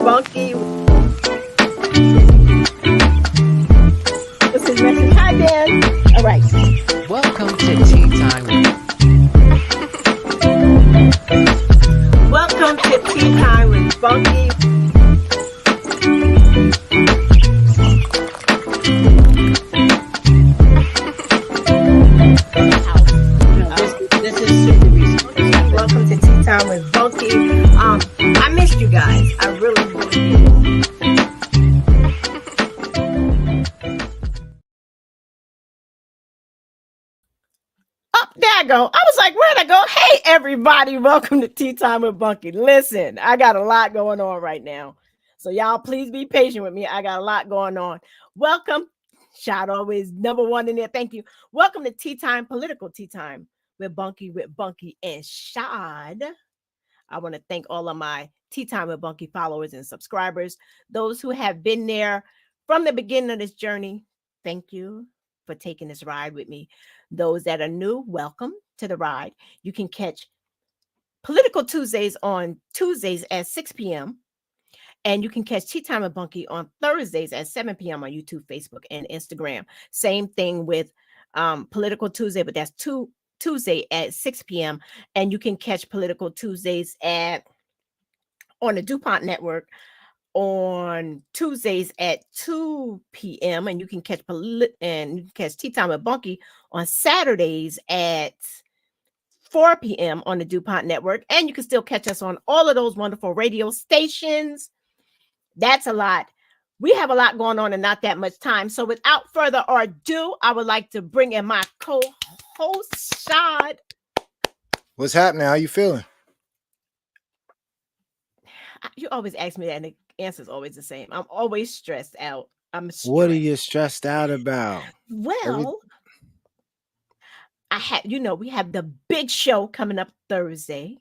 Bunky. This is message. Hi, Dan. All right. Welcome to Tea Time. Welcome to Tea Time with Bunky. This is super recent. Welcome to Tea Time with Bunky. I missed you guys. I really did. There I go. I was like, where'd I go? Hey, everybody. Welcome to Tea Time with Bunky. Listen, I got a lot going on right now. So y'all please be patient with me. I got a lot going on. Welcome. Shout always number one in there. Thank you. Welcome to Tea Time, Political Tea Time with Bunky and Shad. I want to thank all of my Tea Time with Bunky followers and subscribers. Those who have been there from the beginning of this journey. Thank you for taking this ride with me. Those that are new, welcome to the ride. You can catch Political Tuesdays on Tuesdays at 6 p.m. And you can catch Tea Time with Bunky on Thursdays at 7 p.m. on YouTube, Facebook, and Instagram. Same thing with Political Tuesday, but that's Tuesday at 6 p.m. And you can catch Political Tuesdays on the DuPont Network on Tuesdays at 2 p.m. and you can catch Tea Time with Bunky on Saturdays at 4 p.m. on the DuPont Network. And you can still catch us on all of those wonderful radio stations. That's a lot. We have a lot going on and not that much time. So without further ado, I would like to bring in my co-host, Shad. What's happening? How you feeling? You always ask me that, and the answer is always the same. I'm always stressed out. What are you stressed out about? Well, we have the big show coming up Thursday.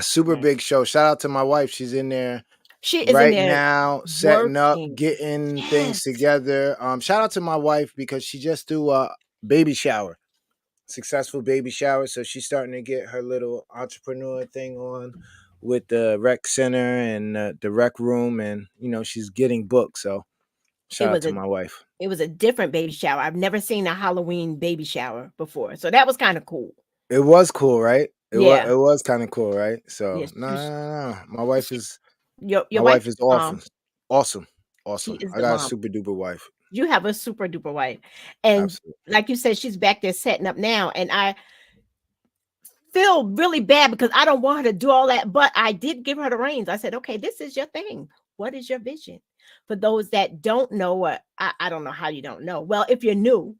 Super big show. Shout out to my wife. She's in there. She is right in there now, setting up, working. getting things together. Shout out to my wife because she just threw a baby shower, successful baby shower. So she's starting to get her little entrepreneur thing on with the rec center and the rec room, and she's getting booked. So shout out to my wife. It was a different baby shower. I've never seen a Halloween baby shower before, so that was kind of cool. It was cool, right? It was kind of cool, right? So yes, no. My wife is your my wife is awesome. I got a super duper wife. You have a super duper wife, and Absolutely. like you said, she's back there setting up now, and I feel really bad because I don't want her to do all that, but I did give her the reins. I said, okay, this is your thing. What is your vision? For those that don't know, I don't know how you don't know. Well, if you're new,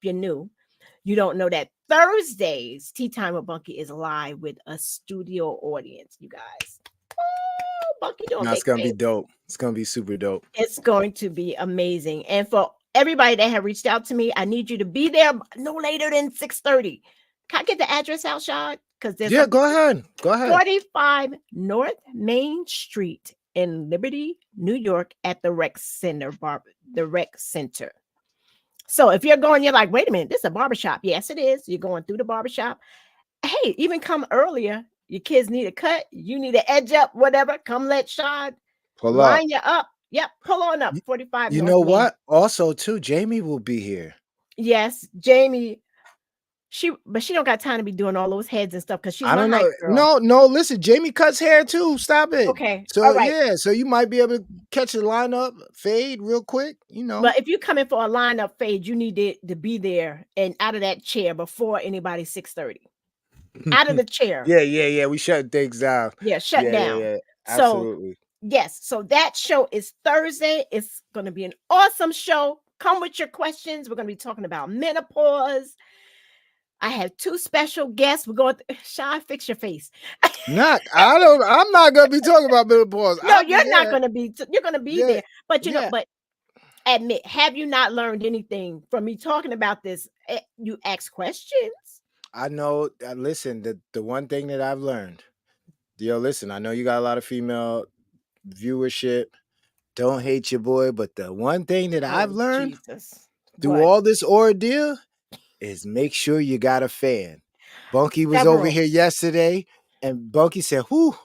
you don't know that Thursdays Tea Time with Bunky is live with a studio audience, you guys. Oh, Bunky doing It's gonna be dope. It's gonna be super dope. It's going to be amazing. And for everybody that have reached out to me, I need you to be there no later than 6:30. Can I get the address out, Shad? Because there's go ahead. 45 North Main Street in Liberty, New York, at the Rec Center. So if you're going, you're like, wait a minute, this is a barbershop. Yes, it is. You're going through the barbershop. Hey, even come earlier. Your kids need a cut. You need an edge up, whatever. Come let Shad line you up. Yep, pull on up. 45. You know what? Also, too, Jamie will be here. Yes, Jamie. But she don't got time to be doing all those heads and stuff because she's my hype girl. No, listen, Jamie cuts hair too. Stop it. Okay. So all right. so you might be able to catch a lineup fade real quick, But if you come in for a lineup fade, you need to be there and out of that chair before anybody 6:30. Out of the chair. Yeah. We shut things down. Yeah, shut down. Yeah, absolutely. So yes, so that show is Thursday. It's gonna be an awesome show. Come with your questions. We're gonna be talking about menopause. I have two special guests. We're going to Shad, fix your face. I'm not gonna be talking about menopause. No, you're not gonna be. You're gonna be there. But but admit, have you not learned anything from me talking about this? You ask questions. I know. Listen, the one thing that I've learned, listen, I know you got a lot of female viewership. Don't hate your boy, but the one thing that I've learned through all this ordeal is make sure you got a fan. Bunky was over here yesterday, and Bunky said, "Whoo,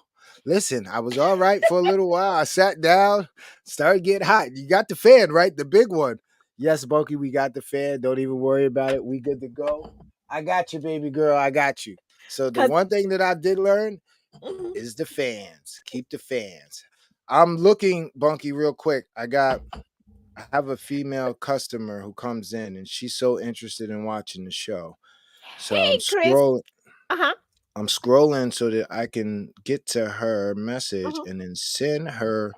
Listen, I was all right for a little while. I sat down, started getting hot. You got the fan, right? The big one. Yes, Bunky, we got the fan. Don't even worry about it. We good to go. I got you, baby girl. I got you. So the Cause one thing that I did learn mhm. is the fans. Keep the fans. I'm looking, Bunky, real quick. I have a female customer who comes in and she's so interested in watching the show. So Hey, Chris. Uh-huh. I'm scrolling so that I can get to her message Uh-huh. and then send her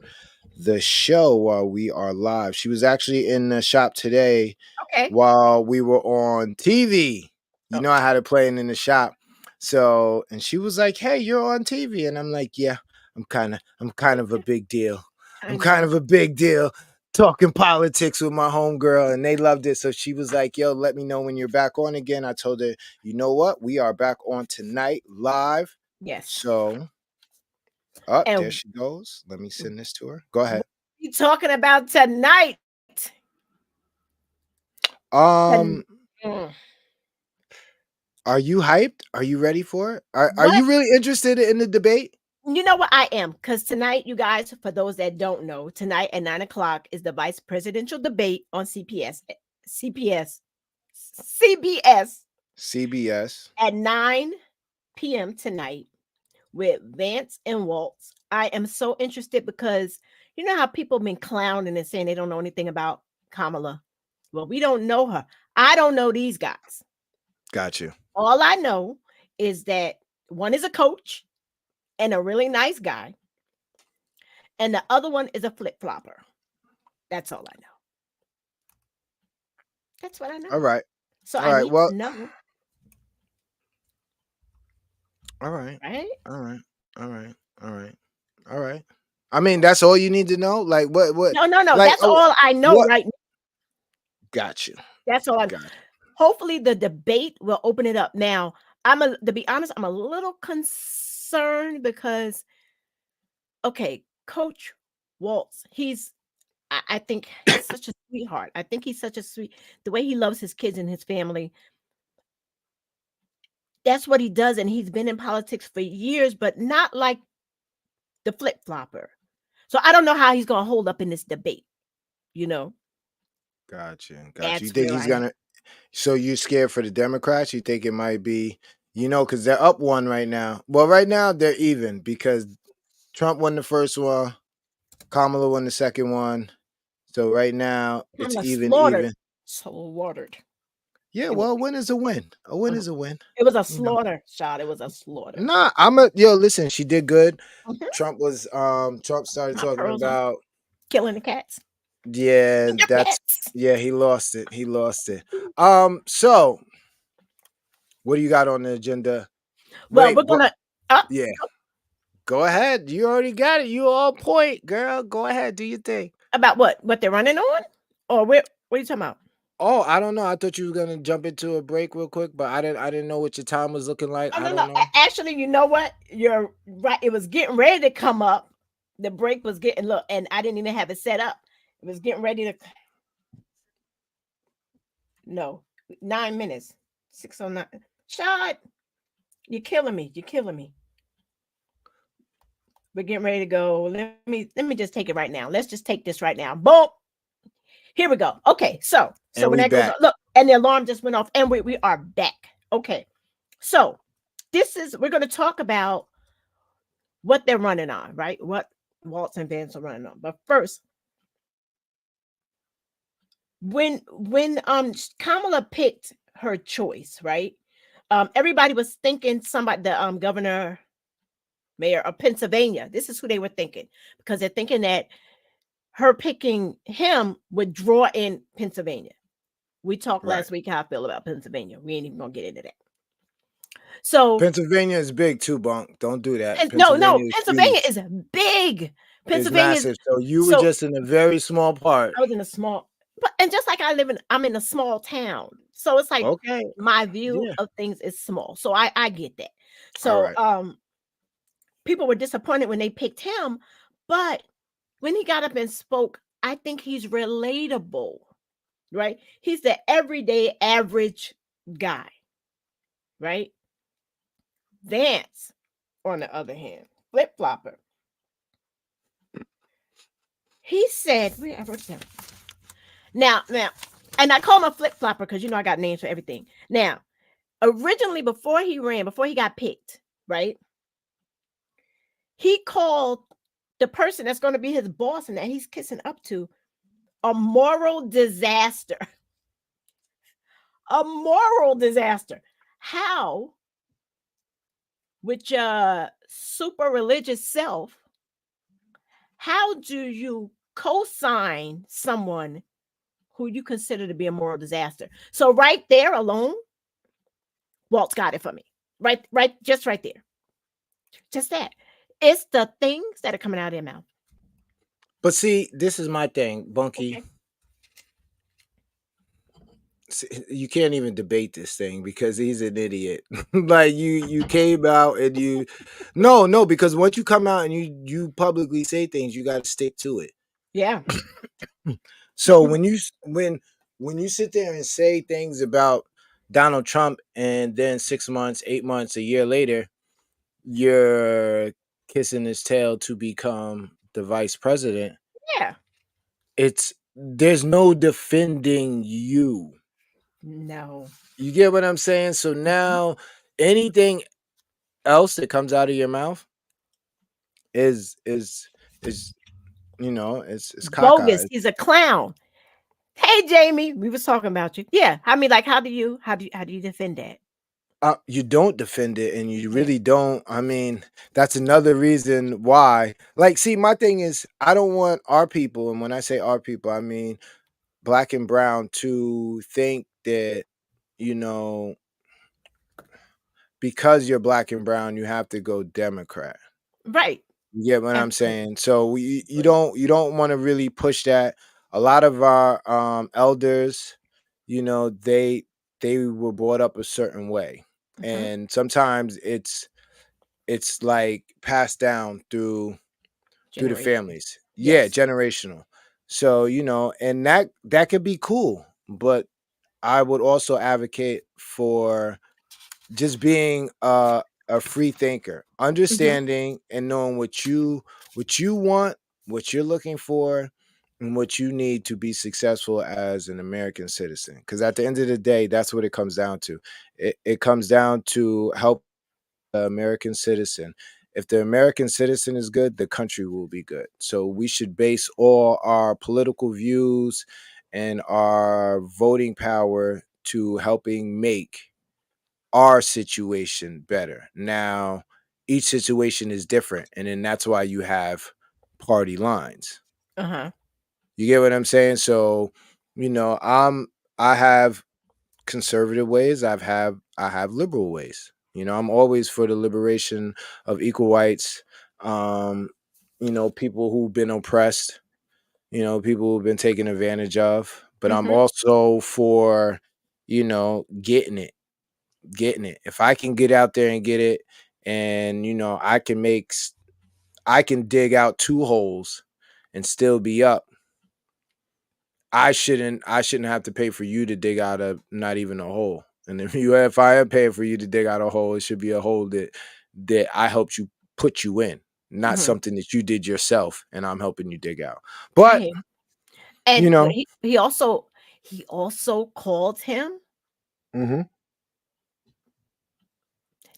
the show while we are live. She was actually in the shop today Okay. while we were on TV. You Oh, know, I had it playing in the shop. So, and she was like, "Hey, you're on TV." And I'm like, "Yeah, I'm kind of a big deal. I I'm kind know. of a big deal talking politics with my homegirl." And they loved it. So she was like, "Yo, let me know when you're back on again." I told her, "You know what? We are back on tonight live." Yes. So, up there And she goes. Let me send this to her. Go what ahead. are you talking about tonight? Um, Ton- mm. are you hyped? Are you ready for it? Are What? you really interested in the debate? You know what I am? Because tonight, you guys, for those that don't know, tonight at 9 o'clock is the vice presidential debate on CPS, CBS CBS. at 9 p.m. tonight with Vance and Waltz. I am so interested because you know how people been clowning and saying they don't know anything about Kamala. Well, we don't know her. I don't know these guys. Got you. All I know is that one is a coach and a really nice guy, and the other one is a flip flopper. That's all I know. That's what I All know. right. So All I right. need Well, to know, all right. right? All right. All right. All right. All right. I mean, that's all you need to know? Like what No, no, no. like That's all I know what right now. got you. That's all I know. Got you. Hopefully the debate will open it up. Now, to be honest, I'm a little concerned because okay, Coach Waltz, I think he's such a sweetheart. I think he's such a sweet the way he loves his kids and his family. That's what he does, and he's been in politics for years, but not like the flip flopper. So I don't know how he's gonna hold up in this debate, you know. Got you. Got you. You That's think where he's I am. gonna so you scared for the Democrats? You think it might be, because they're up one right now. Well, right now they're even because Trump won the first one, Kamala won the second one. So right now it's Kinda even, slaughtered. even. Slaughtered. Yeah, It was well, a win is a win. A win is a win. it was a You know. slaughter shot. It was a slaughter. Nah, listen, she did good. Mhm. Trump started My talking pearls on about killing the cats. yeah, Your pets. he lost it. He lost it. So what do you got on the agenda? Well, Wait, we're but gonna uh, yeah, go ahead. You already got it. You on point, girl. Go ahead, do your thing. about what? What they're running on? Or what are you talking about? Oh, I don't know. I thought you were gonna jump into a break real quick, but I didn't know what your time was looking like. Oh I no, no. don't know. Actually, you know what? You're right. It was getting ready to come up. The break was getting look, and I didn't even have it set up. It was getting ready to no 9 minutes. 6:09. Shot. You're killing me. You're killing me. We're getting ready to go. Let me just take it right now. Let's just take this right now. Boom. Here we go. Okay, so And when we that goes on, back. look, and the alarm just went off, and we are back. Okay, so we're going to talk about what they're running on, right? What Waltz and Vance are running on. But first, when Kamala picked her choice, right? Everybody was thinking somebody, the governor, mayor of Pennsylvania. This is who they were thinking because they're thinking that her picking him would draw in Pennsylvania. We talked Right. last week how I feel about Pennsylvania. We ain't even gonna get into that. So Pennsylvania is big too, Bunk. Don't do that. no, Pennsylvania is Pennsylvania huge. is big. It's Pennsylvania is massive. So you were so just in a very small part. I was in a small, but and just like I'm in a small town. So it's like Okay. my view Yeah. of things is small. So I get that. All So right. people were disappointed when they picked him, but when he got up and spoke, I think he's relatable, right? He's the everyday average guy, right? Vance, on the other hand. flip flopper. He said, where I wrote it down. Now, and I call him a flip flopper because I got names for everything. Now, originally, before he ran, before he got picked, right? He called the person that's going to be his boss and that he's kissing up to a moral disaster. A moral disaster. How, with your super religious self, how do you co-sign someone who you consider to be a moral disaster? So right there alone, Walt's got it for me. Right, just right there. Just that. It's the things that are coming out of their mouth. But see, this is my thing, Bunky. Okay. You can't even debate this thing because he's an idiot. Like you came out and you no, because once you come out and you publicly say things, you got to stick to it. Yeah. So when you sit there and say things about Donald Trump and then 6 months, 8 months, a year later, you're kissing his tail to become the vice president, Yeah. there's no defending you. No. You get what I'm saying? So now anything else that comes out of your mouth is it's Bogus. cockeyed. He's a clown. Hey Jamie, we was talking about you. Yeah. I mean, like, how do you defend that? You don't defend it, and you Yeah. really don't. I mean, that's another reason why. Like, see, my thing is, I don't want our people, and when I say our people, I mean black and brown, to think that, because you're black and brown, you have to go Democrat. Right. You get what I'm Absolutely. saying? So you don't want to really push that. A lot of our elders, they were brought up a certain way, Mhm. and sometimes it's like passed down through the Generation. families. Yeah, Yes. generational. So, and that could be cool, but I would also advocate for just being a free thinker, Mhm. understanding and knowing what you want, what you're looking for, and what you need to be successful as an American citizen. Because at the end of the day, that's what it comes down to. It comes down to help the American citizen. If the American citizen is good, the country will be good. So we should base all our political views and our voting power to helping make our situation better. Now, each situation is different, and then that's why you have party lines. Uh-huh. You get what I'm saying? So, I have conservative ways. I have liberal ways. I'm always for the liberation of equal rights. Um, people who've been oppressed. People who've been taken advantage of. But I'm Mhm. also for, getting it. If I can get out there and get it, and I can dig out 2 holes and still be up. I shouldn't have to pay for you to dig out not even a hole. And if I am paying for you to dig out a hole, it should be a hole that I helped you put you in, not Mhm. something that you did yourself and I'm helping you dig out. But Hey. And you know, he also called him. mhm.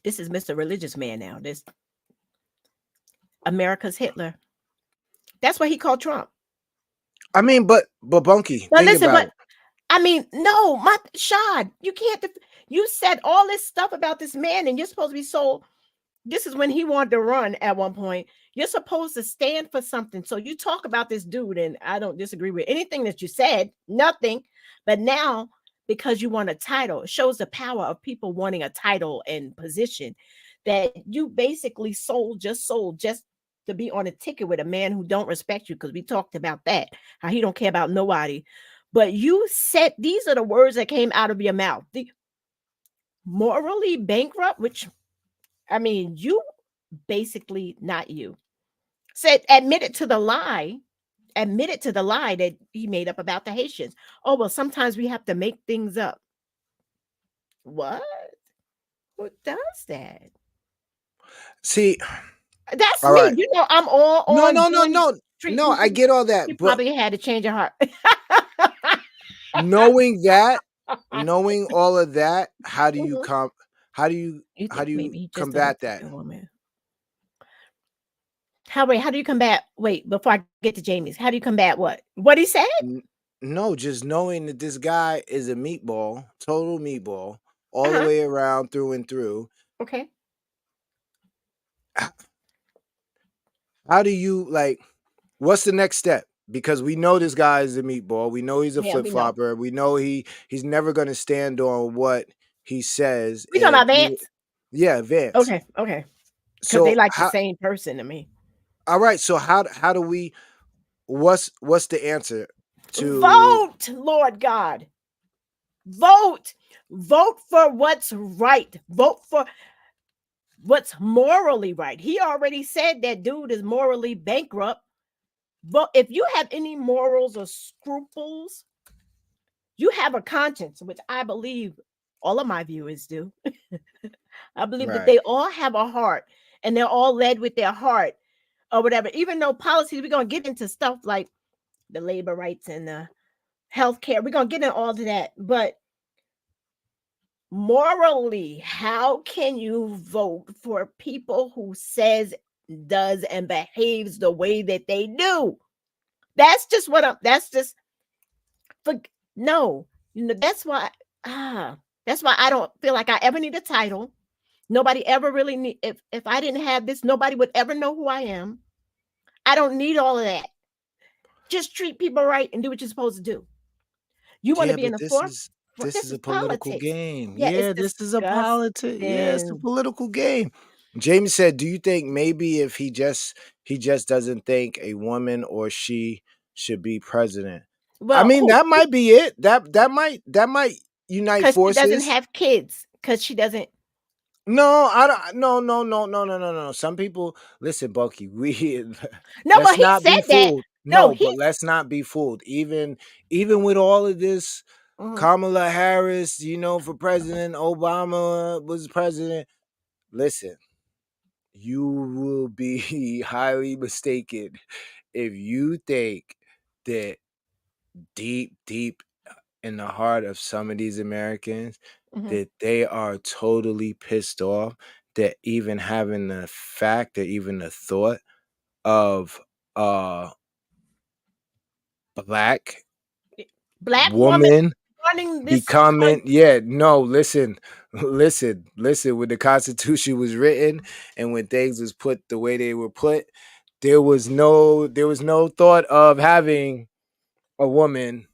This is Mr. Religious Man now. This America's Hitler. That's what he called Trump. I mean, but Bunky, But think listen, about it. I mean, no, my Shad, you can't. You said all this stuff about this man, and you're supposed to be so. This is when he wanted to run at one point. You're supposed to stand for something. So you talk about this dude, and I don't disagree with anything that you said, nothing. But now, because you want a title, it shows the power of people wanting a title and position that you basically sold just to be on a ticket with a man who don't respect you. Because we talked about that, how he don't care about nobody. But you said these are the words that came out of your mouth. The morally bankrupt, which I mean, you basically not you said admitted to the lie that he made up about the Haitians. Oh, well, sometimes we have to make things up. What? Who does that? See, That's All me. right. You know, I'm all No, on no, no, doing no, no. I treating. get all He that, but probably had to change her heart. knowing that, knowing all of that, Mhm. how do you You how think do maybe you he just doesn't combat think that? a woman. How do you combat? Wait, before I get to Jamie's, how do you combat what? What he said? N- No, just knowing that this guy is a meatball, total meatball, all the Uh-huh. way around through and through. Okay. h- How do you like? What's the next step? Because we know this guy is a meatball. We know he's a Yeah, flip we know. flopper. We know he's never going to stand on what he says. We talking And about Vance? yeah, Vance. Okay, okay. Because they So like the how? same person to me. All right. So how do we? What's the answer to? Vote, Lord God. Vote. Vote for what's right. Vote for what's morally right. He already said that dude is morally bankrupt. But if you have any morals or scruples, you have a conscience, which I believe all of my viewers do. I believe that Right. they all have a heart and they're all led with their heart or whatever. Even though policies, we're going to get into stuff like the labor rights and the healthcare. We're going to get into all of that. But morally, how can you vote for people who says, does, and behaves the way that they do? That's just what that's just for no. That's why that's why I don't feel like I ever need a title. Nobody ever really need if I didn't have this, nobody would ever know who I am. I don't need all of that. Just treat people right and do what you're supposed to do. You want to Yeah, be in but the this forefront. is This is a political politics. game. Yeah, it's Yeah, this is a politic. Yeah, it's a disgusting. political game. Jamie said, "Do you think maybe if he just doesn't think a woman or she should be president?" I Well, mean, who? that might be it. That might unite Because she doesn't forces. have kids. Because she doesn't. No, I don't. No, no, no, no, no, no, no. Some people listen, Bunky. We No, but let's he not said be that. fooled. No, No, but he. let's not be fooled. Even with all of this, Mhm. Kamala Harris, for president, Obama was president. Listen, you will be highly mistaken if you think that deep, deep in the heart of some of these Americans Mhm. that they are totally pissed off that even having the fact or even the thought of a black Black woman woman running this becoming, country. yeah, no, listen, listen, when the Constitution was written and when things was put the way they were put, there was no thought of having a woman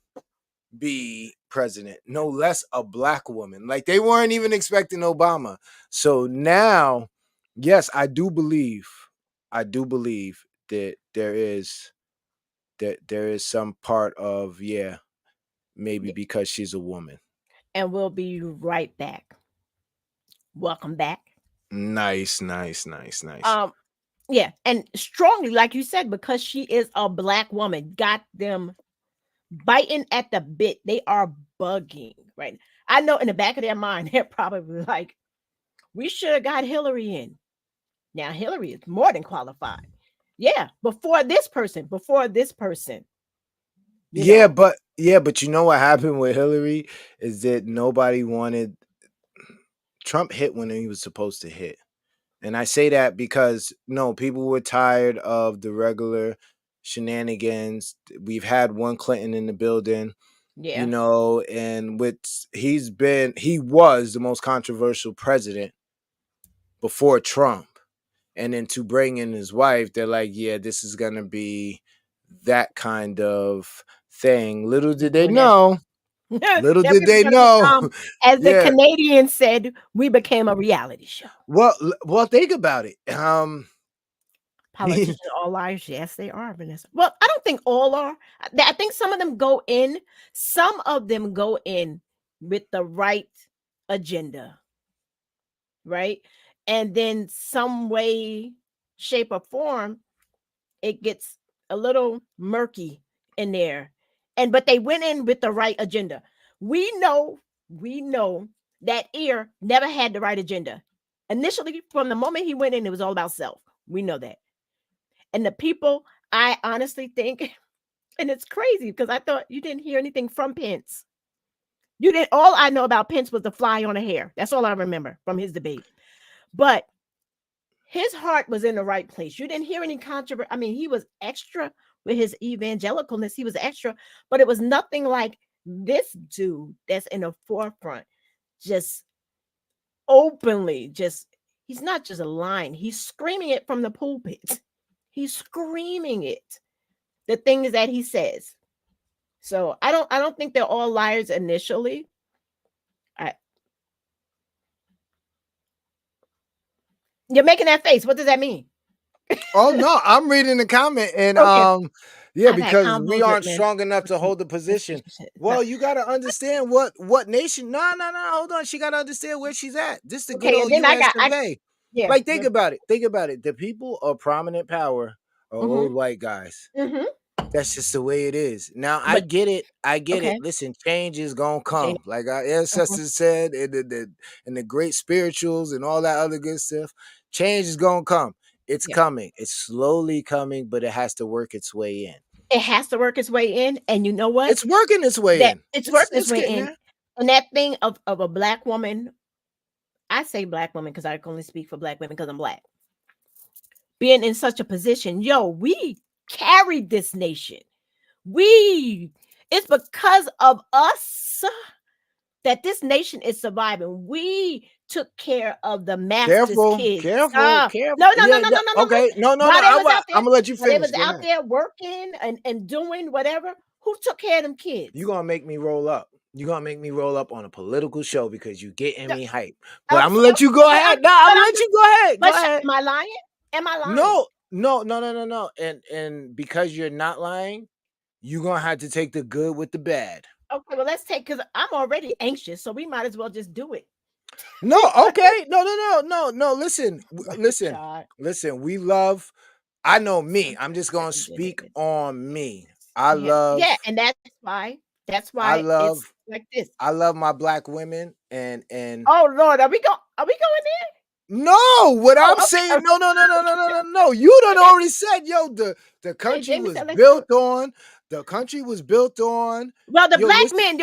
be president, no less a black woman. Like they weren't even expecting Obama. So now, yes, I do believe that there is some part of, yeah, maybe because she's a woman. And we'll be right back. Welcome back. Nice, nice, nice, nice. Um, yeah, and strongly, like you said, because she is a black woman, got them biting at the bit. They are bugging, right? I know in the back of their mind, they're probably like, we should have got Hillary in. Now, Hillary is more than qualified. Yeah, before this person, you Yeah, know. but you know what happened with Hillary is that nobody wanted Trump hit when he was supposed to hit. And I say that because no, people were tired of the regular shenanigans. We've had one Clinton in the building, Yeah, and he was the most controversial president before Trump. And then to bring in his wife, they're like, yeah, this is gonna be that kind of thing. Little we're did they doing that. know. Little That did we were they going to know. become, as the Yeah. Canadians said, we became a reality show. Well, think about it. Politicians are all liars. Yes, they are, Vanessa. Well, I don't think all are. I think some of them go in. Some of them go in with the right agenda, right? And then some way, shape, or form, it gets a little murky in there. And but they went in with the right agenda. We know that ear never had the right agenda. Initially, from the moment he went in, it was all about self. We know that. And the people, I honestly think, and it's crazy because I thought you didn't hear anything from Pence. You didn't. All I know about Pence was the fly on the hair. That's all I remember from his debate. But his heart was in the right place. You didn't hear any controversy. I mean, he was extra with his evangelicalness. He was extra, but it was nothing like this dude that's in the forefront, just openly, he's not just lying. He's screaming it from the pulpit. He's screaming it. The things that he says. So I don't think they're all liars initially. You're making that face. What does that mean? Oh no, I'm reading the comment and Okay. yeah, I've had because we combos aren't with men. strong enough to hold the position. Well, you gotta understand what nation. No, hold on. She gotta understand where she's at. This is the good Okay, and old then US of A. yeah. Like think about it. Think about it. The people of prominent power are old white guys. Mm-hmm. That's just the way it is. Now I But get it. I get it. okay. Listen, change is gonna Okay. come. Like our ancestors said, and the great spirituals and all that other good stuff. Change is gonna come. It's Yeah. coming. It's slowly coming, but it has to work its way in. It has to work its way in. And you know what? It's working its way That in. it's working its It's way getting in. there. And that thing of a black woman, I say black woman because I can only speak for black women because I'm black. Being in such a position, we carried this nation. It's because of us that this nation is surviving. We took care of the master's kids. Careful. No. Okay, no. While they was out I'm there, gonna let you while they finish. was out there working and doing whatever, who took care of them kids? You're gonna make me roll up. You're gonna make me roll up on a political show because you getting No, me hype. But I'm gonna let you go ahead. No, I'm gonna let you go ahead. Go ahead. Am I lying? Am I lying? No. And because you're not lying, you're gonna have to take the good with the bad. Okay, well, let's take because I'm already anxious, so we might as well just do it. No, okay. No. Listen. God. Listen. We love. I know me. I'm just gonna speak on me. I love. Yeah, and that's why I love. it's like this. I love my black women and Oh Lord, are we going there? no, what I'm okay. saying, no. You done already said, the country Jamie was said, let's built on. The country was built on. Well, the black Listen, men,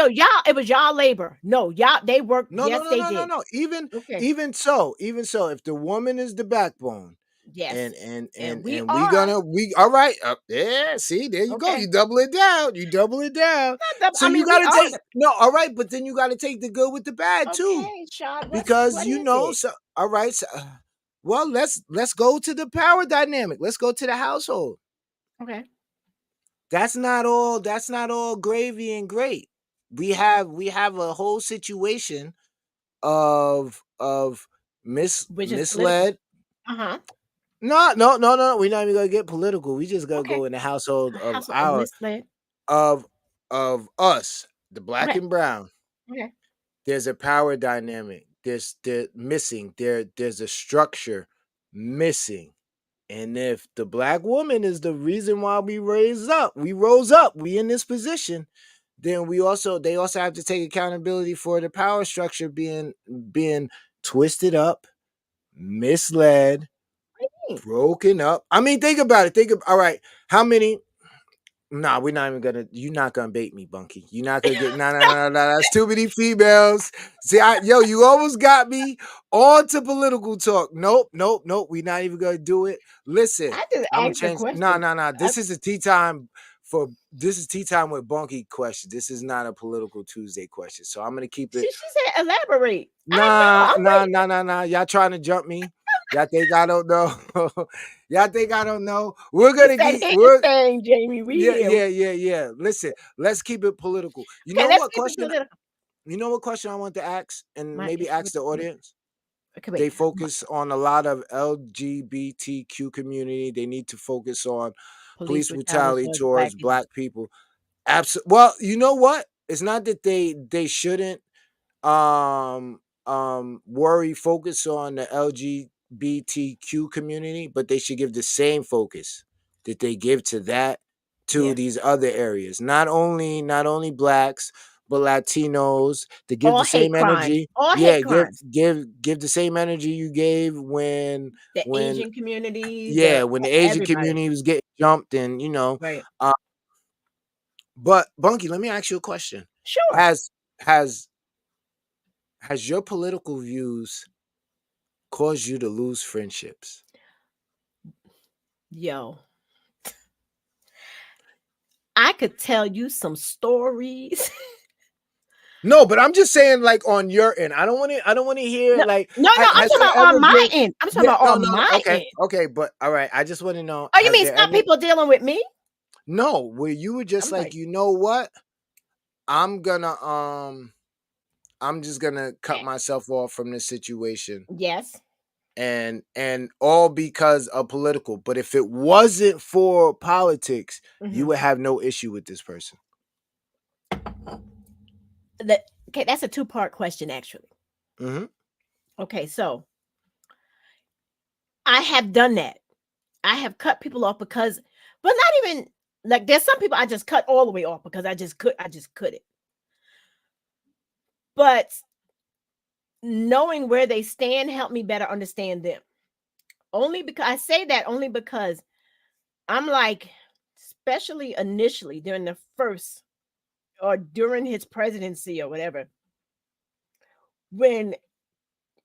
it was y'all labor. No, y'all, they worked. no. Did. Even so, if the woman is the backbone, Yes, and we all right, yeah. See, there you go. You double it down. So you gotta take all right, but then you gotta take the good with the bad too. Okay, Sean, Because what you is know, it? so all right. So, well, let's go to the power dynamic. Let's go to the household. Okay. That's not all gravy and great. We have a whole situation of misled. Uh-huh. No. We're not even gonna get political. We just gonna go in the household of misled. of us, the black Okay. and brown. Okay. There's a power dynamic. There's missing. There's a structure missing. And if the black woman is the reason why we rose up, we in this position, then they also have to take accountability for the power structure being twisted up, misled, broken up. I mean, think about it. All right, how many? Nah, we're not even gonna. You're not gonna bait me, Bunky. You're not gonna get. No. That's too many females. See, you almost got me on to political talk. Nope. We're not even gonna do it. Listen, I just I'm gonna asked a change. question. No. This is tea time with Bunky question. This is not a political Tuesday question. So I'm gonna keep it. She said elaborate. Nah. Y'all trying to jump me? Y'all think I don't know? We're gonna get. Thing, Jamie. Yeah. Listen, let's keep it political. You know what question I want to ask, and maybe ask the audience? They focus on a lot of LGBTQ community. They need to focus on police brutality towards black people. Absolutely. Well, you know what? It's not that they shouldn't focus on the LGBTQ community, but they should give the same focus that they give to these other areas. Not only blacks, but Latinos, to give All the hate same crimes. energy. All hate Yeah, give crimes. give the same energy you gave The when Asian community, yeah, when the Asian everybody. community was getting jumped and Right. but Bunky, let me ask you a question. Sure. Has has has your political views caused you to lose friendships? Yo, I could tell you some stories. No, but I'm just saying, like, on your end. I don't want to hear No, like no, no, I'm has talking there about ever on my been end. I'm talking yeah, about no, on no, no. my Okay, end. okay, but all right. I just want to know, Oh, you has mean there some ever people dealing with me? no where you were just I'm like, like, you know what? I'm gonna I'm just gonna cut eh, myself off from this situation yes. and all because of political. But if it wasn't for politics, you Hmm. would have no issue with this person. Okay, that's a two-part question, actually. Hmm. Okay, so I have done that. I have cut people off because, but not even like there's some people I just cut all the way off because I just couldn't. But knowing where they stand helped me better understand them. Only because I say that only because I'm like, especially initially during the first or during his presidency or whatever, when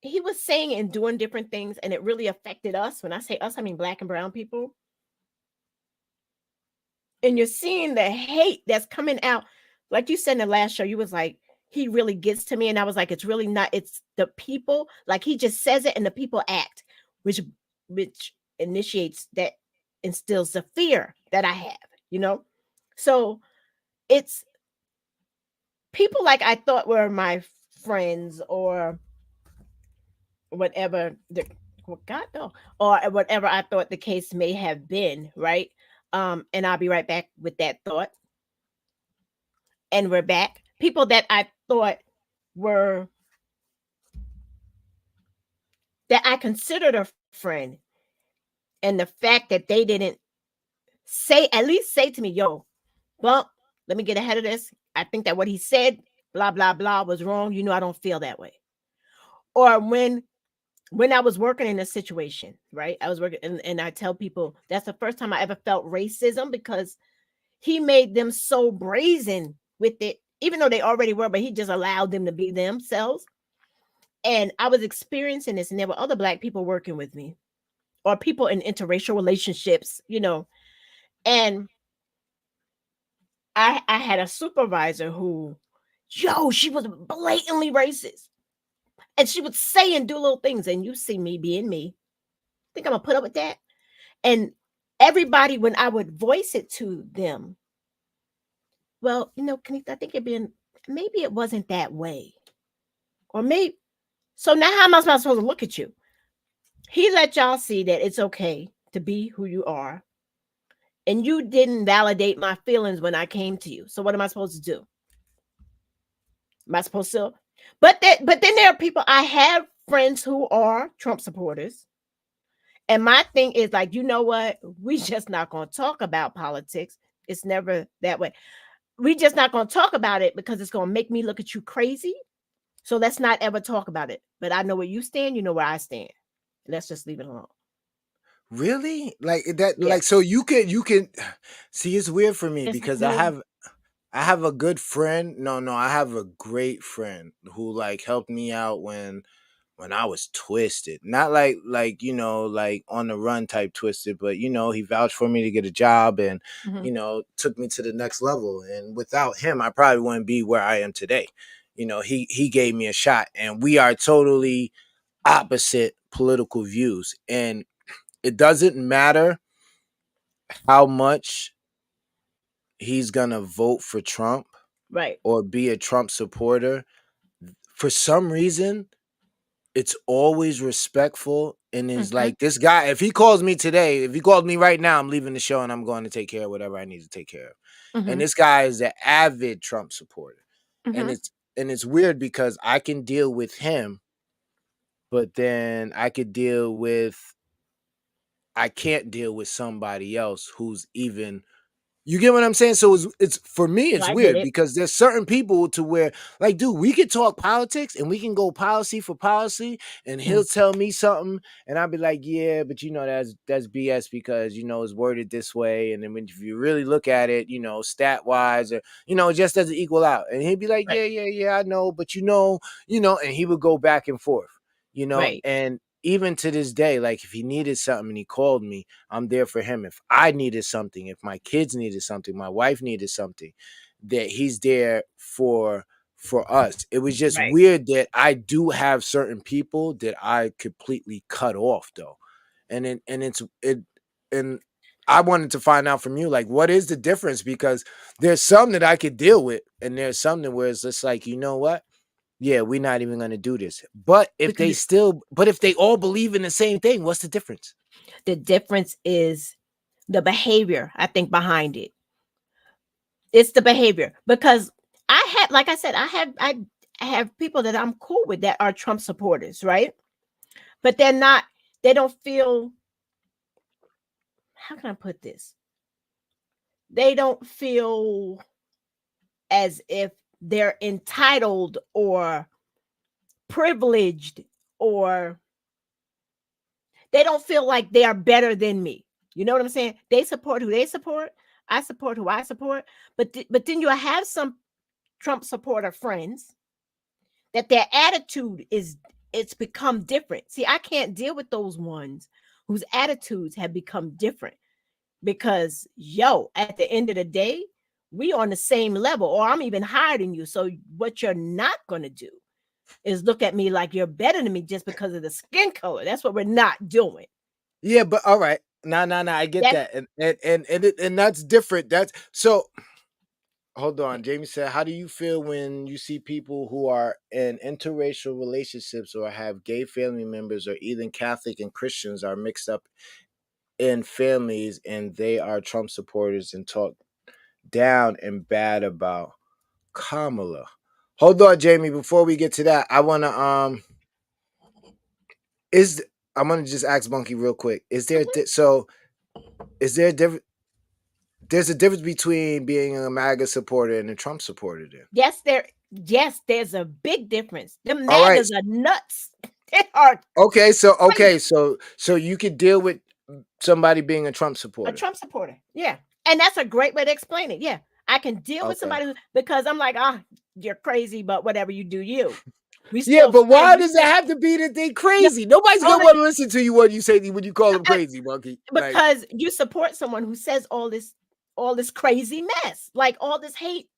he was saying and doing different things and it really affected us. When I say us, I mean black and brown people. And you're seeing the hate that's coming out. Like you said in the last show, you was like, he really gets to me. And I was like, it's really not, it's the people. Like he just says it and the people act, which initiates that instills the fear that I have, you know? So it's people like I thought were my friends or whatever the God no, or whatever I thought the case may have been, right? And I'll be right back with that thought. And we're back. People that I thought were that I considered a friend, and the fact that they didn't say at least say to me, "Yo, well, let me get ahead of this. I think that what he said, blah blah blah, was wrong. You know, I don't feel that way." Or when I was working in a situation, right? I was working, and I tell people that's the first time I ever felt racism because he made them so brazen with it, even though they already were, but he just allowed them to be themselves. And I was experiencing this, and there were other black people working with me, or people in interracial relationships, you know. And I had a supervisor who, yo, she was blatantly racist, and she would say and do little things. And you see me being me, think I'm gonna put up with that? And everybody, when I would voice it to them, well, you know, Kanika, I think you're being maybe it wasn't that way, or maybe. So now, how am I supposed to look at you? He let y'all see that it's okay to be who you are, and you didn't validate my feelings when I came to you. So what am I supposed to do? Am I supposed to? But then there are people. I have friends who are Trump supporters, and my thing is like, you know what? We just not going to talk about politics. It's never that way. We just not going to talk about it because it's going to make me look at you crazy. So let's not ever talk about it. But I know where you stand. You know where I stand. Let's just leave it alone. Really? Like that? Yes. Like so you can see. It's weird for me It's like because no. I have a good friend. No, I have a great friend who like helped me out when I was twisted. Not like like on the run type twisted, but he vouched for me to get a job and Mhm. took me to the next level. And without him, I probably wouldn't be where I am today. He gave me a shot, and we are totally opposite political views. And it doesn't matter how much he's gonna vote for Trump Right. or be a Trump supporter. For some reason, it's always respectful and is Mhm. like this guy. If he calls me today, if he called me right now, I'm leaving the show and I'm going to take care of whatever I need to take care of. And Mhm. this guy is an avid Trump supporter. And Mhm. it's weird because I can deal with him, but then I can't deal with somebody else who's even You get what I'm saying? So it's for me, No, it's I get weird it. because there's certain people to where, like, dude, we could talk politics and we can go policy for policy, and he'll Mm, tell me something, and I'll be like, yeah, but that's BS because it's worded this way, and then if you really look at it, stat wise, or it just doesn't equal out, and he'd be like, right, yeah, I know, but and he would go back and forth, right. and even to this day, like if he needed something and he called me, I'm there for him. If I needed something, if my kids needed something, my wife needed something, that he's there for us. It was just Right. weird that I do have certain people that I completely cut off though. And I wanted to find out from you, like, what is the difference? Because there's some that I could deal with, and there's something where it's just like, you know what? Yeah, we're not even gonna do this. Because But if they all believe in the same thing, what's the difference? the difference is the behavior, I think, behind it. It's the behavior. Because like I said, I have people that I'm cool with that are Trump supporters, right? But they don't feel, how can I put this? They don't feel as if they're entitled or privileged, or they don't feel like they are better than me. You know what I'm saying? They support who they support. I support who I support. But then you have some Trump supporter friends that their attitude it's become different. See, I can't deal with those ones whose attitudes have become different because at the end of the day, we on the same level, or I'm even higher than you. So what you're not going to do is look at me like you're better than me just because of the skin color. That's what we're not doing. Yeah, but all right. No, I get That's that. And that's different. That's so hold on. Jamie said, how do you feel when you see people who are in interracial relationships or have gay family members or even Catholic and Christians are mixed up in families and they are Trump supporters and talk down and bad about Kamala? Hold on, Jamie, before we get to that, I wanna is I'm gonna just ask Bunky real quick. Is there a difference? There's a difference between being a MAGA supporter and a Trump supporter then. there's a big difference. The All right. MAGAs are nuts. They are Okay, crazy. so you could deal with somebody being a Trump A supporter. Trump supporter. Yeah. And that's a great way to explain it. Yeah. I can deal with Okay. somebody because I'm like, you're crazy, but whatever, you do you. We Yeah, still but friends. why We does it still, have to be that they yeah, crazy? Nobody's gonna only want to listen to you when you call them uh, crazy, Monkey. Like, because you support someone who says all this crazy mess, like all this hate.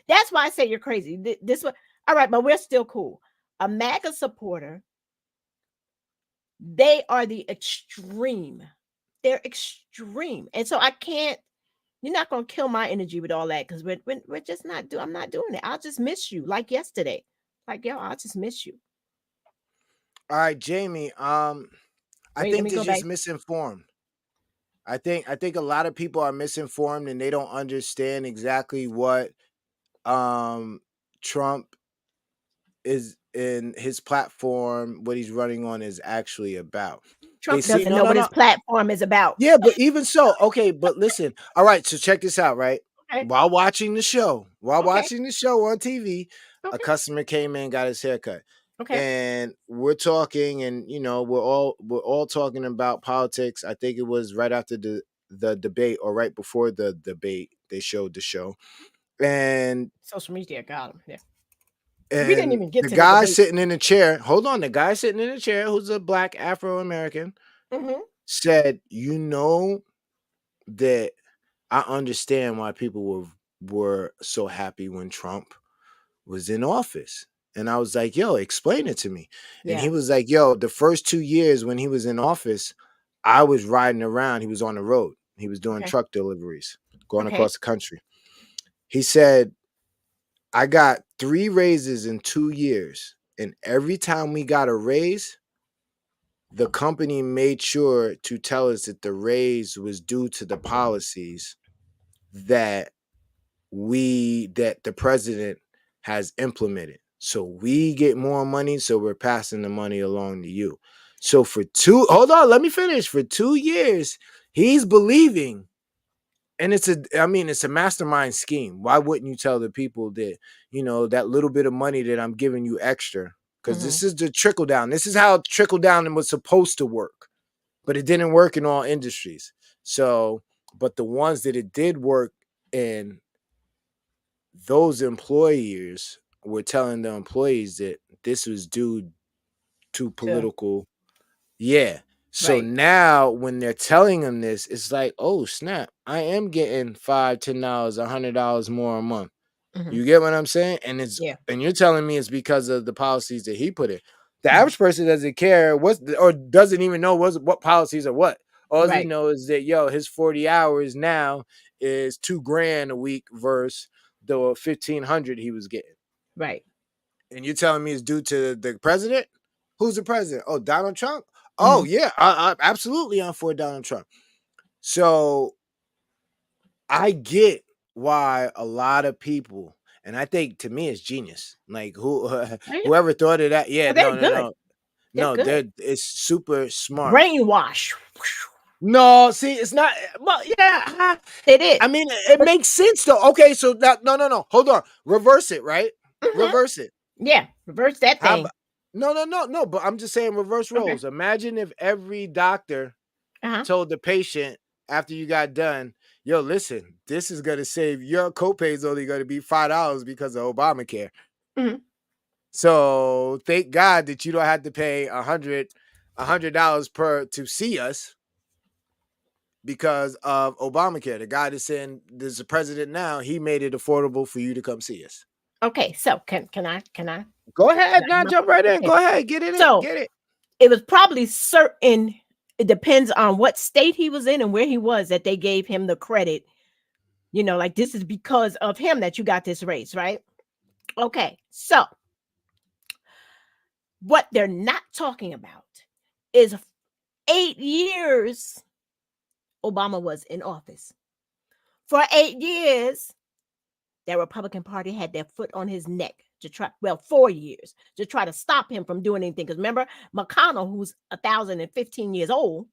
That's why I say you're crazy. This one, all right, but we're still cool. A MAGA supporter, they are the extreme. They're extreme, and so I can't. You're not gonna kill my energy with all that because we're just not do. I'm not doing it. I'll just miss you like yesterday. Like I'll just miss you. all right, Jamie. I Wait, let think me they're go just back. misinformed. I think a lot of people are misinformed and they don't understand exactly what um Trump is in his platform, what he's running on is actually about. They Trump see doesn't no, know no, what his no. platform is about. Yeah, but even so, okay, but listen. All right, so check this out, right? Okay, While okay, watching the show on TV, a okay, customer came in, got his haircut. okay. And we're talking, and we're all talking about politics. I think it was right after the debate or right before the debate they showed the show. And Social media got him. Yeah, we didn't and even get the to the guy debate. sitting in the chair, hold on, the guy sitting in the chair who's a black Afro American Hmm. said, that I understand why people were so happy when Trump was in office. And I was like, yo, explain it to me. And he Yeah. was like, yo, the first 2 years when he was in office, I was riding around. He was on the road. He was doing Okay. truck deliveries, going Okay. across the country. He said, I got 3 raises in 2 years. And every time we got a raise, the company made sure to tell us that the raise was due to the policies that that the president has implemented. So we get more money, so we're passing the money along to you. So hold on, let me finish. For 2 years, he's believing And it's a mastermind scheme. Why wouldn't you tell the people that, that little bit of money that I'm giving you extra? Because this is the trickle down. This is how trickle down was supposed to work, but it didn't work in all industries. So, but the ones that it did work in, those employers were telling the employees that this was due to political. Yeah. So Right. now when they're telling them this, it's like, oh snap, I am getting $5, $10, $100 more a month. You get what I'm saying? And Yeah. and you're telling me it's because of the policies that he put in. The average person doesn't care or doesn't even know what policies are what. All he Right. knows is that his 40 hours now is $2,000 a week versus the 1,500 he was getting. Right. And you're telling me it's due to the president? Who's the president? Oh, Donald Trump? Oh, yeah, I absolutely I'm for Donald Trump. So I get why a lot of people, and I think to me it's genius. Like whoever thought of that, yeah, Well, they're good. They're no, good. it's super smart. Brainwash. No, see, it's not. Well, yeah, It is. I mean, it makes sense though. Okay, so now, no, hold on, reverse it, right? Reverse it. Yeah, reverse that How thing. no, but I'm just saying reverse roles. Okay. Imagine if every doctor Uh-huh. told the patient after you got done, yo, listen, this is gonna save your copay is only gonna be $5 because of Obamacare. Mhm. So thank God that you don't have to pay $100 per to see us because of Obamacare. The guy that's saying there's a president now, he made it affordable for you to come see us. Okay, so can I Go ahead, now my jump right in. okay. Go ahead, get it, So get it. it was probably certain, it depends on what state he was in and where he was, that they gave him the credit. Like this is because of him that you got this raise, right? Okay, so what they're not talking about is 8 years Obama was in office. For 8 years, that Republican Party had their foot on his neck to try, 4 years, to try to stop him from doing anything. Because remember, McConnell, who's 1,015 years old,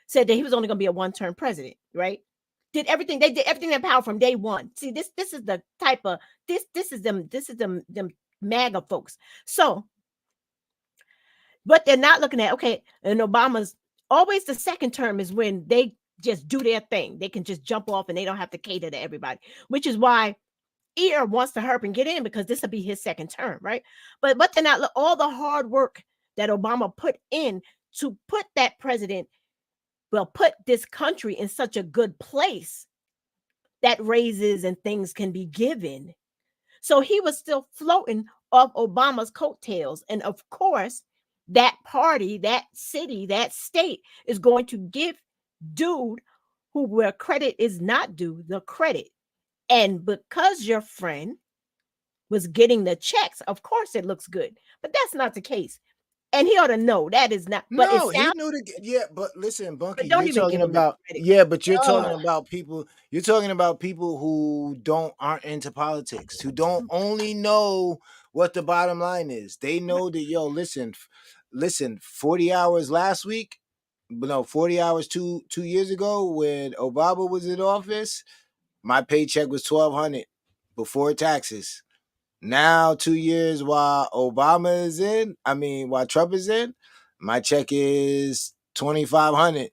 said that he was only going to be a one-term president, right? They did everything in their power from day one. See, this is the type of this is them MAGA folks. So, but they're not looking at, okay, and Obama's always the second term is when they just do their thing. They can just jump off and they don't have to cater to everybody, which is why Ear wants to hurry and get in because this will be his second term, right? But they're not all the hard work that Obama put in to put that president, put this country in such a good place that raises and things can be given. So he was still floating off Obama's coattails. And of course, that party, that city, that state is going to give dude where credit is not due the credit. And because your friend was getting the checks, of course it looks good. But that's not the case. And he ought to know that is not. But it No, he sounds. knew but listen, Bunky, But don't you're even give talking him the about credit. but you're talking Oh, about people. You're talking about people who aren't into politics, who don't only know what the bottom line is. They know that listen, 40 hours last week, no, 40 hours two years ago when Obama was in office, my paycheck was 1,200 before taxes. Now 2 years while while Trump is in, my check is 2,500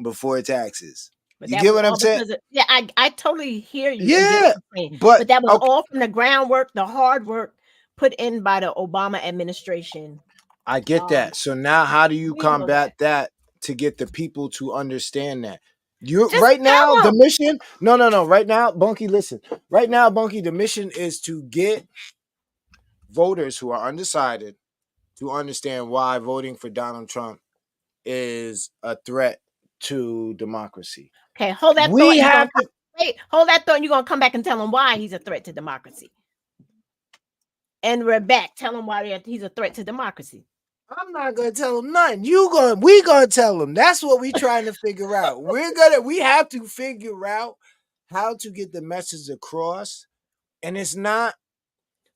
before taxes. but You that get was what I'm all saying? because of, yeah, I totally hear you and get what Yeah, you're saying. but But that was okay, all from the groundwork, the hard work put in by the Obama administration. I get that. So now, how do you We know that. combat that to get the people to understand that? You Just right now, tell the them. mission. No. Right now, Bunky, listen. Right now, Bunky, the mission is to get voters who are undecided to understand why voting for Donald Trump is a threat to democracy. Okay, hold that thought. We You're gonna have to. wait, hold that thought. You're gonna come back and tell them why he's a threat to democracy. And we're back. Tell him why he's a threat to democracy. I'm not gonna tell them nothing. We gonna tell them. That's what we trying to figure out. We have to figure out how to get the message across. And it's not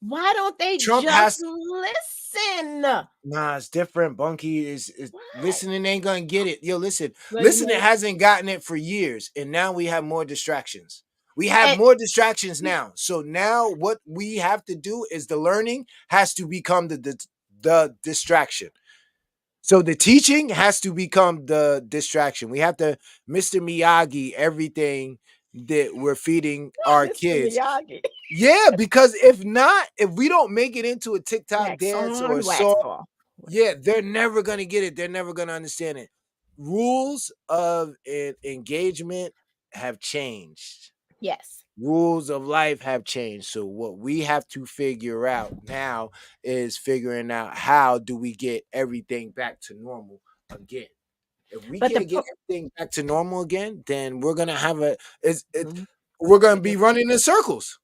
Why don't they Trump just has listen? Nah, it's different. Bunky is What? listening ain't gonna get it. Yo, listen, Well, you listening know, hasn't gotten it for years, and now we have more distractions. We have and more distractions now. So now what we have to do is the learning has to become the distraction. So the teaching has to become the distraction. We have to Mr. Miyagi everything that we're feeding our Mr. kids. Miyagi. Yeah, because if not, if we don't make it into a TikTok Wax dance or a on, wax song, off. yeah, they're never gonna get it. They're never gonna understand it. Rules of engagement have changed. Yes. Rules of life have changed. So what we have to figure out now is figuring out how do we get everything back to normal again. If we But the can't get everything back to normal again, then we're gonna have Mhm. we're gonna be running in circles.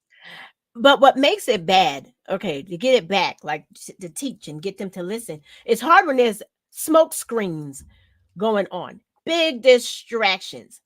But what makes it bad, okay, to get it back, like to teach and get them to listen, it's hard when there's smoke screens going on, big distractions.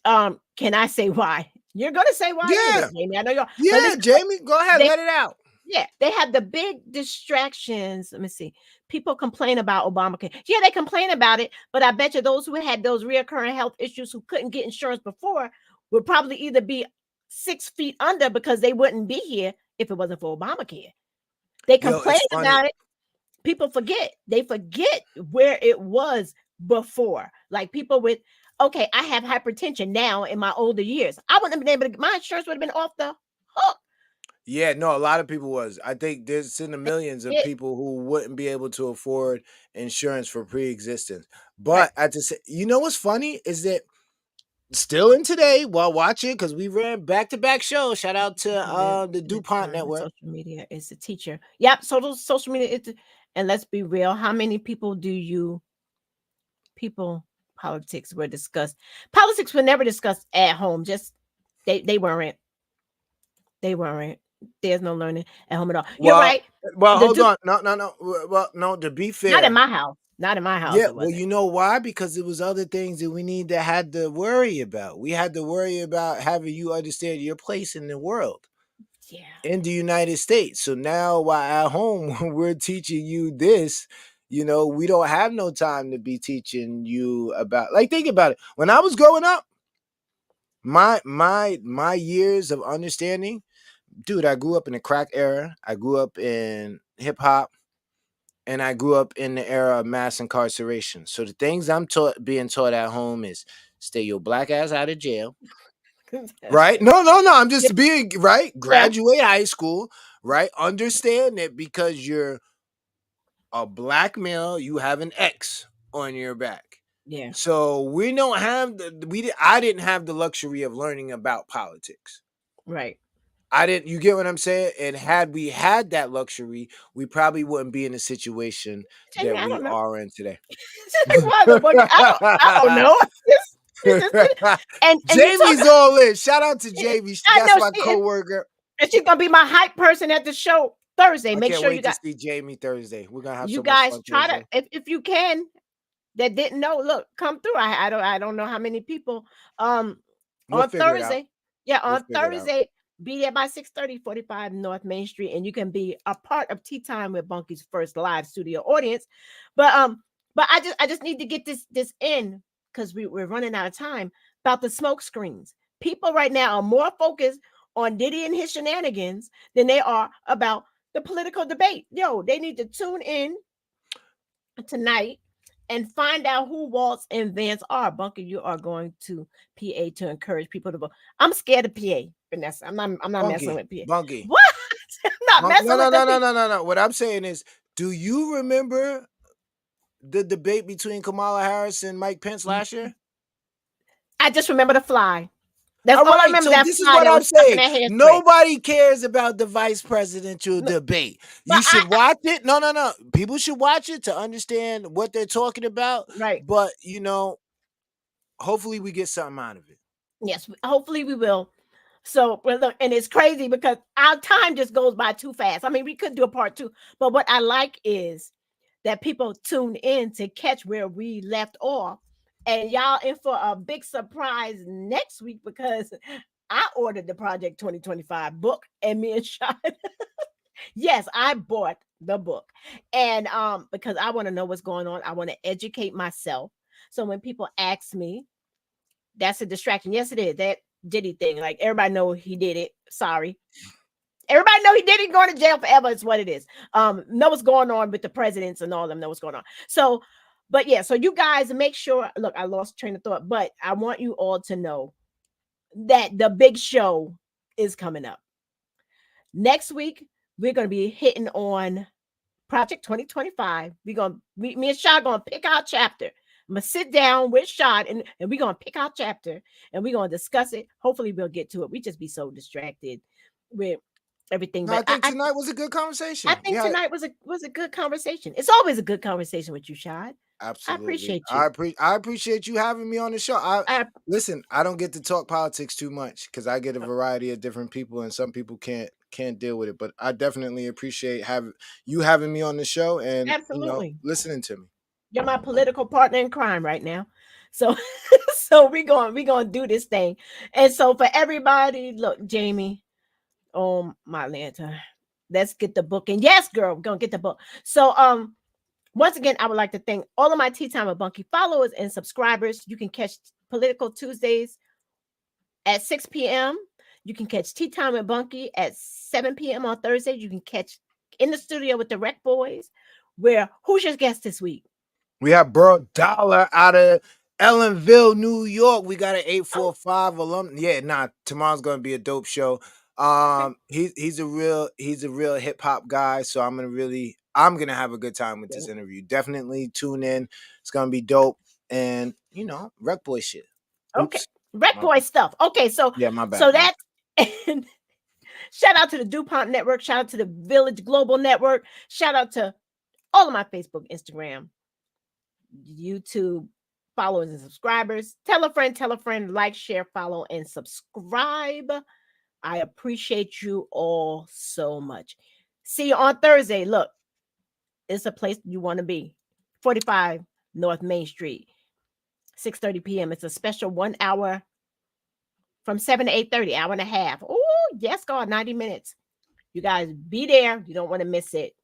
Can I say why? You're gonna say why anyway, Yeah, Jamie. I know you're, but yeah, listen, Jamie, go ahead, they let it out. yeah, they have the big distractions. Let me see. People complain about Obamacare. Yeah, they complain about it, but I bet you those who had those reoccurring health issues who couldn't get insurance before would probably either be 6 feet under because they wouldn't be here if it wasn't for Obamacare. They Yo, complain it's funny. about it. People forget. They forget where it was before. Like people with, okay, I have hypertension now in my older years. I wouldn't have been able to, my insurance would have been off the hook. Yeah, no, a lot of people was. I think there's in the millions of It, people who wouldn't be able to afford insurance for pre-existence. right. But at the you know what's funny is that still in today while watching because we ran back-to-back shows. Shout out to the The DuPont term in network. social media is a teacher. Yep. So those social media is, and let's be real. How many people do you people politics were discussed? Politics were never discussed at home. Just they weren't. They weren't. There's no learning at home at all. You're Well, right. well, The hold Duke, on. No, no, no. Well, no, to be not in fair. my house. Not in my house. Yeah, It well, wasn't. you know why? Because it was other things that we need to had to worry about. We had to worry about having you understand your place in the world, Yeah. in the United States. So now while at home when we're teaching you this, we don't have no time to be teaching you about like think about it. When I was growing up, my years of understanding, dude, I grew up in the crack era. I grew up in hip hop and I grew up in the era of mass incarceration. So the things I'm being taught at home is stay your black ass out of jail. Right? No, no, no. I'm Yeah. just being right. Yeah. Graduate high school, right? Understand that because you're a black male, you have an X on your back. Yeah. So we don't have I didn't have the luxury of learning about politics. Right. I didn't you get what I'm saying? And had we had that luxury, we probably wouldn't be in the situation Jamie, that I we don't know. are in today. That's why the book. I don't know. And you talk. Jamie's all in. Shout out to Yeah, Jamie. I That's know my she is. coworker. And she's gonna be my hype person at the show Thursday. I Make can't sure wait to see Jamie Thursday. We're gonna have you so much guys fun try to Thursday. if you can that didn't know, look, come through. I don't know how many people We'll on figure it out. Thursday. Yeah, We'll on figure it out. Thursday, be there by 6:30, 45 North Main Street, and you can be a part of Tea Time with Bunky's first live studio audience. But I just need to get this in because we're running out of time about the smoke screens. People right now are more focused on Diddy and his shenanigans than they are about the political debate. Yo, they need to tune in tonight and find out who Waltz and Vance are. Bunker, you are going to PA to encourage people to vote. I'm scared of PA, Vanessa. I'm not messing Bunky. with PA. Bunky. What? I'm not No, messing no, with the no, no, people. no, no, no. What I'm saying is, do you remember the debate between Kamala Harris and Mike Pence last year? I just remember the fly. That's All all I right, remember. so That this is fly what that I'm was stuck in saying. that hairspray. Nobody cares about the vice presidential No, debate. but You should watch it. No, no, no. People should watch it to understand what they're talking about. right. But hopefully we get something out of it. Yes, hopefully we will. So, well, look, and it's crazy because our time just goes by too fast. I mean, we could do a part two, but what I like is that people tune in to catch where we left off. And y'all in for a big surprise next week because I ordered the Project 2025 book and me and Sean Yes, I bought the book. And because I want to know what's going on. I want to educate myself. So when people ask me, that's a distraction. Yes, it is. That Diddy thing. Like everybody know he did it. Sorry. Everybody know he did it, going to jail forever. It's what it is. Know what's going on with the presidents and all of them know what's going on. So, but yeah, so you guys make sure. Look, I lost train of thought, but I want you all to know that the big show is coming up. Next week, we're going to be hitting on Project 2025. Me and Shad gonna pick our chapter. I'm gonna sit down with Shad and we're gonna pick our chapter and we're gonna discuss it. Hopefully, we'll get to it. We just be so distracted with everything. No, I But think tonight was a good conversation. I think Yeah, tonight was a good conversation. It's always a good conversation with you, Shad. I absolutely. appreciate you. I appreciate you having me on the show. I Listen, I don't get to talk politics too much because I get a variety of different people, and some people can't deal with it. But I definitely appreciate having me on the show and Absolutely. listening to me. You're my political partner in crime right now. So so we're gonna do this thing. And so for everybody, look, Jamie, oh my Lanta, let's get the book. And yes, girl, we're gonna get the book. So once again, I would like to thank all of my Tea Time with Bunky followers and subscribers. You can catch Political Tuesdays at 6 p.m. You can catch Tea Time with Bunky at 7 p.m. on Thursdays. You can catch in the studio with the Rec Boys. Who's your guest this week? We have Burl Dollar out of Ellenville, New York. We got an 845 alum. Yeah, tomorrow's gonna be a dope show. He's a real hip hop guy, so I'm gonna have a good time with this interview. Definitely tune in. It's gonna be dope, and Rec Boy shit. Okay, Oops. Rec Boy stuff. Okay, so Yeah, my bad. So that's and shout out to the DuPont Network. Shout out to the Village Global Network. Shout out to all of my Facebook, Instagram, YouTube followers and subscribers. Tell a friend, like, share, follow, and subscribe. I appreciate you all so much. See you on Thursday. Look, it's a place you want to be. 45 North Main Street, 6:30 p.m. It's a special 1 hour from 7 to 8:30, hour and a half. Oh, yes, God, 90 minutes. You guys be there. You don't want to miss it.